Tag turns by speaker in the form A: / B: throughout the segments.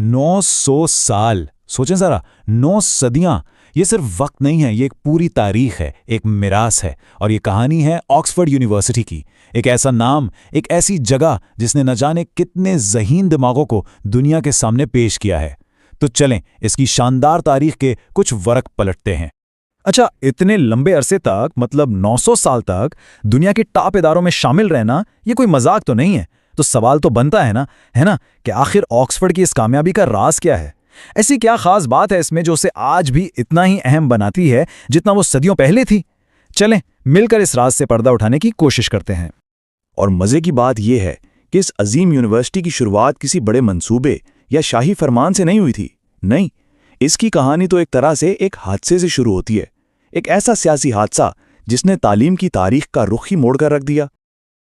A: 900 साल, सोचें ज़रा, 9 सदियाँ। ये सिर्फ वक्त नहीं है, ये एक पूरी तारीख है, एक मिरास है। और ये कहानी है ऑक्सफोर्ड यूनिवर्सिटी की। एक ऐसा नाम, एक ऐसी जगह जिसने न जाने कितने ज़हीन दिमागों को दुनिया के सामने पेश किया है। तो चलें इसकी शानदार तारीख के कुछ वरक पलटते हैं।
B: अच्छा, इतने लंबे अरसे तक, मतलब 900 साल तक दुनिया के टॉप इदारों में शामिल रहना, ये कोई मजाक तो नहीं है। तो सवाल तो बनता है ना कि आखिर ऑक्सफोर्ड की इस कामयाबी का राज क्या है? ऐसी क्या खास बात है इसमें जो उसे आज भी इतना ही अहम बनाती है जितना वो सदियों पहले थी? चलें मिलकर इस राज से पर्दा उठाने की कोशिश करते हैं।
C: और मजे की बात यह है कि इस अजीम यूनिवर्सिटी की शुरुआत किसी बड़े मंसूबे या शाही फरमान से नहीं हुई थी। नहीं, इसकी कहानी तो एक तरह से एक हादसे से शुरू होती है। एक ऐसा सियासी हादसा जिसने तालीम की तारीख का रुख ही मोड़कर रख दिया।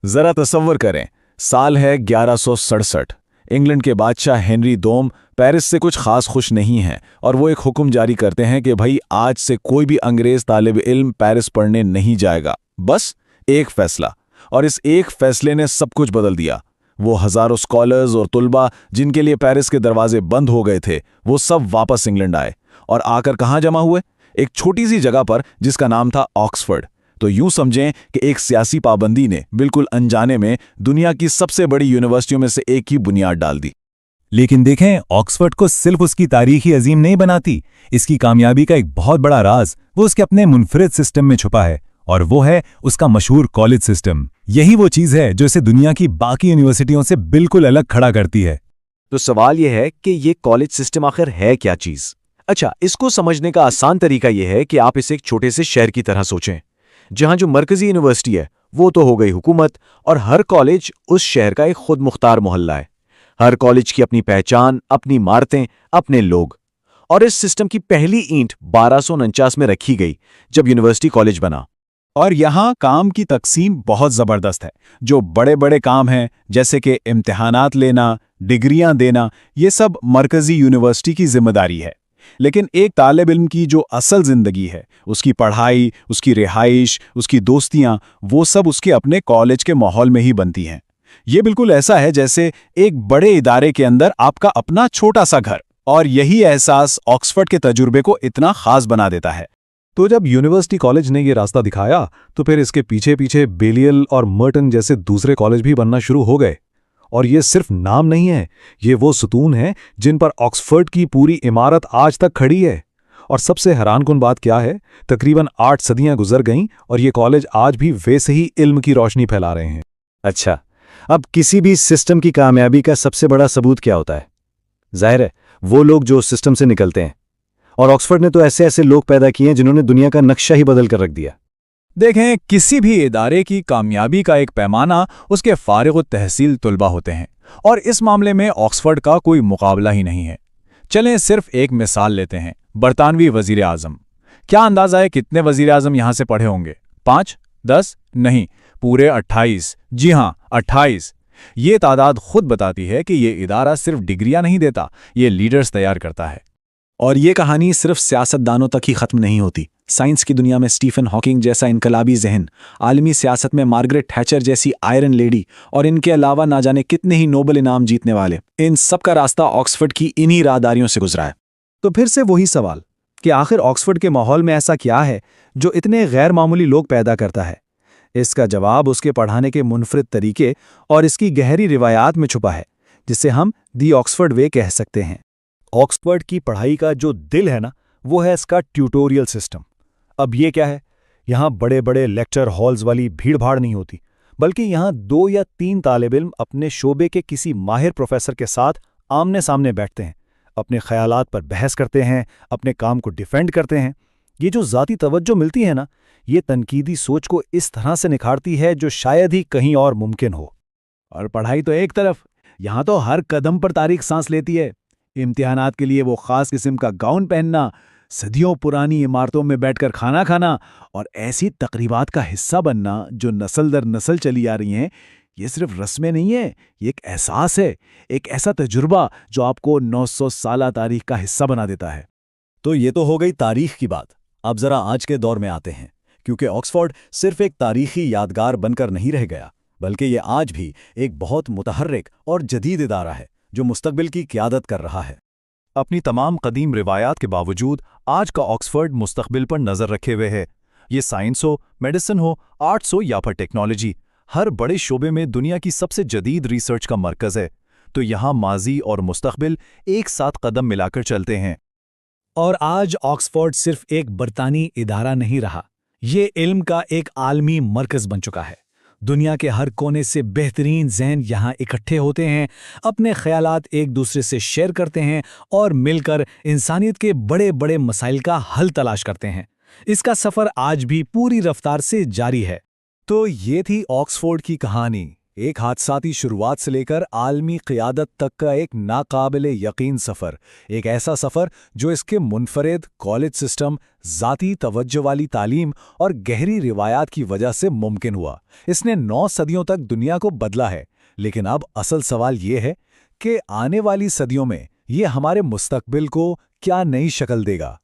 B: जरा तसव्वुर करें, साल है 1167। इंग्लैंड के बादशाह हेनरी दोम पेरिस से कुछ खास खुश नहीं हैं और वो एक हुक्म जारी करते हैं कि भाई आज से कोई भी अंग्रेज तालिब इल्म पेरिस पढ़ने नहीं जाएगा। बस एक फैसला, और इस एक फैसले ने सब कुछ बदल दिया। वो हजारों स्कॉलर्स और तुलबा जिनके लिए पेरिस के दरवाजे बंद हो गए थे, वो सब वापस इंग्लैंड आए और आकर कहाँ जमा हुए? एक छोटी सी जगह पर जिसका नाम था ऑक्सफोर्ड। तो यूं समझें कि एक सियासी पाबंदी ने बिल्कुल अनजाने में दुनिया की सबसे बड़ी यूनिवर्सिटियों में से एक की बुनियाद डाल दी।
A: लेकिन देखें, ऑक्सफोर्ड को सिर्फ उसकी तारीख ही अजीम नहीं बनाती। इसकी कामयाबी का एक बहुत बड़ा राज वो उसके अपने मुनफरिद सिस्टम में छुपा है, और वो है उसका मशहूर कॉलेज सिस्टम। यही वो चीज है जो इसे दुनिया की बाकी यूनिवर्सिटियों से बिल्कुल अलग खड़ा करती है।
D: तो सवाल यह है कि ये कॉलेज सिस्टम आखिर है क्या चीज? अच्छा, इसको समझने का आसान तरीका यह है कि आप इसे एक छोटे से शहर की तरह सोचें, जहां जो मरकजी यूनिवर्सिटी है वो तो हो गई हुकूमत, और हर कॉलेज उस शहर का एक खुद मुख्तार मोहल्ला है। हर कॉलेज की अपनी पहचान, अपनी इमारतें, अपने लोग। और इस सिस्टम की पहली ईंट 1249 में रखी गई जब यूनिवर्सिटी कॉलेज बना।
B: और यहाँ काम की तकसीम बहुत ज़बरदस्त है। जो बड़े बड़े काम हैं, जैसे कि इम्तिहानात लेना, डिग्रियां देना, ये सब मरकजी यूनिवर्सिटी की जिम्मेदारी है। लेकिन एक तालिब इल्म की जो असल ज़िंदगी है, उसकी पढ़ाई, उसकी रिहाइश, उसकी दोस्तियां, वो सब उसके अपने कॉलेज के माहौल में ही बनती हैं। ये बिल्कुल ऐसा है जैसे एक बड़े इदारे के अंदर आपका अपना छोटा सा घर। और यही एहसास ऑक्सफोर्ड के तजुर्बे को इतना खास बना देता है। तो जब यूनिवर्सिटी कॉलेज ने ये रास्ता दिखाया, तो फिर इसके पीछे पीछे बेलियल और मर्टन जैसे दूसरे कॉलेज भी बनना शुरू हो गए। और ये सिर्फ नाम नहीं है, ये वो सुतून हैं जिन पर ऑक्सफोर्ड की पूरी इमारत आज तक खड़ी है। और सबसे हैरानकुन बात क्या है, तकरीबन 8 सदियां गुजर गईं और ये कॉलेज आज भी वैसे ही इल्म की रोशनी फैला रहे हैं।
E: अच्छा, अब किसी भी सिस्टम की कामयाबी का सबसे बड़ा सबूत क्या होता है? जाहिर है वो लोग जो सिस्टम से निकलते हैं। और ऑक्सफोर्ड ने तो ऐसे ऐसे लोग पैदा किए हैं जिन्होंने दुनिया का नक्शा ही बदल कर रख दिया।
B: देखें, किसी भी इदारे की कामयाबी का एक पैमाना उसके फारिग तहसील तुलबा होते हैं, और इस मामले में ऑक्सफोर्ड का कोई मुकाबला ही नहीं है। चलें सिर्फ एक मिसाल लेते हैं, बरतानवी वजीर आजम। क्या अंदाजा है कितने वजीर आजम यहां से पढ़े होंगे? 5, 10? नहीं, पूरे 28। जी हां, 28। ये तादाद खुद बताती है कि ये इदारा सिर्फ डिग्रियां नहीं देता, ये लीडर्स तैयार करता है।
C: और ये कहानी सिर्फ सियासतदानों तक ही खत्म नहीं होती। साइंस की दुनिया में स्टीफन हॉकिंग जैसा इनकलाबी जहन, आलमी सियासत में मार्गरेट थैचर जैसी आयरन लेडी, और इनके अलावा ना जाने कितने ही नोबल इनाम जीतने वाले, इन सब का रास्ता ऑक्सफोर्ड की इन्हीं राहदारियों से गुजरा है।
B: तो फिर से वही सवाल कि आखिर ऑक्सफोर्ड के माहौल में ऐसा क्या है जो इतने गैर मामूली लोग पैदा करता है? इसका जवाब उसके पढ़ाने के मुनफरिद तरीके और इसकी गहरी रिवायात में छुपा है, जिसे हम दी ऑक्सफोर्ड वे कह सकते हैं।
E: ऑक्सफोर्ड की पढ़ाई का जो दिल है ना, वो है इसका ट्यूटोरियल सिस्टम। अब ये क्या है? यहाँ बड़े बड़े लेक्चर हॉल्स वाली भीड़ भाड़ नहीं होती, बल्कि यहाँ 2 या 3 तालिब इल्म अपने शोबे के किसी माहिर प्रोफेसर के साथ आमने सामने बैठते हैं, अपने ख्यालात पर बहस करते हैं, अपने काम को डिफेंड करते हैं। ये जो ज़ाती तवज्जो मिलती है ना, ये तनकीदी सोच को इस तरह से निखारती है जो शायद ही कहीं और मुमकिन हो।
B: और पढ़ाई तो एक तरफ, यहाँ तो हर कदम पर तारीख सांस लेती है। इम्तिहानात के लिए वो खास किस्म का गाउन पहनना, सदियों पुरानी इमारतों में बैठकर खाना खाना, और ऐसी तकरीबात का हिस्सा बनना जो नस्ल दर नस्ल चली आ रही हैं, ये सिर्फ रस्में नहीं है, ये एक एहसास है, एक ऐसा तजुर्बा जो आपको 900 साला तारीख का हिस्सा बना देता है।
E: तो ये तो हो गई तारीख की बात। अब जरा आज के दौर में आते हैं, क्योंकि ऑक्सफोर्ड सिर्फ एक तारीखी यादगार बनकर नहीं रह गया, बल्कि ये आज भी एक बहुत मुतहर्रिक और जदीद इदारा है जो मुस्तकबिल की क़यादत कर रहा है।
B: اپنی تمام قدیم روایات کے باوجود آج کا آکسفورڈ مستقبل پر نظر رکھے ہوئے ہے۔ یہ سائنس ہو، میڈیسن ہو، آرٹس ہو یا پھر ٹیکنالوجی، ہر بڑے شعبے میں دنیا کی سب سے جدید ریسرچ کا مرکز ہے۔ تو یہاں ماضی اور مستقبل ایک ساتھ قدم ملا کر چلتے ہیں۔
C: اور آج آکسفورڈ صرف ایک برطانوی ادارہ نہیں رہا، یہ علم کا ایک عالمی مرکز بن چکا ہے۔ دنیا کے ہر کونے سے بہترین ذہن یہاں اکٹھے ہوتے ہیں، اپنے خیالات ایک دوسرے سے شیئر کرتے ہیں اور مل کر انسانیت کے بڑے بڑے مسائل کا حل تلاش کرتے ہیں۔ اس کا سفر آج بھی پوری رفتار سے جاری ہے۔
B: تو یہ تھی آکسفورڈ کی کہانی، ایک حادثاتی شروعات سے لے کر عالمی قیادت تک کا ایک ناقابل یقین سفر، ایک ایسا سفر جو اس کے منفرد کالج سسٹم، ذاتی توجہ والی تعلیم اور گہری روایات کی وجہ سے ممکن ہوا۔ اس نے 9 صدیوں تک دنیا کو بدلا ہے، لیکن اب اصل سوال یہ ہے کہ آنے والی صدیوں میں یہ ہمارے مستقبل کو کیا نئی شکل دے گا۔